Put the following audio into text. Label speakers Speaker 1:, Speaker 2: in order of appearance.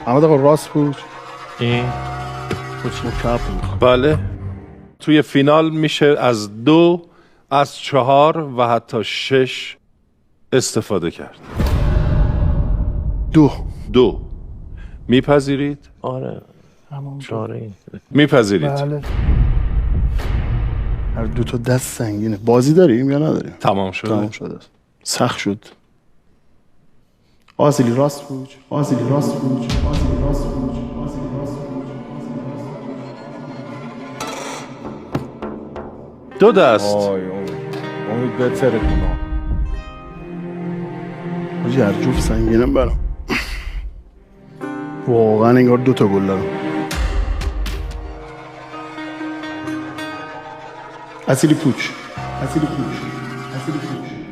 Speaker 1: محمد آقا راست بود.
Speaker 2: این پوچ مکعب بود.
Speaker 3: بله. توی فینال میشه از 2 از 4 و حتی 6 استفاده کرد. 2 میپذیرید؟
Speaker 2: آره چاره این
Speaker 3: میپذیرید؟
Speaker 1: بله. هر دو تا دست سنگینه. بازی داریم یا نداریم؟
Speaker 3: تمام شده.
Speaker 1: تمام شده. سخت شد. آزیلی راست بود. آزیلی راست بود. آزیلی راست بود. آزیلی راست بود.
Speaker 3: 2 دست.
Speaker 4: امید بهتره کنم.
Speaker 1: حاجی هر جفت سنگینم برام. واقعا انگار 2 تا گل دارم. اصیلی پوچ. اصیلی پوچ. اصیلی پوچ.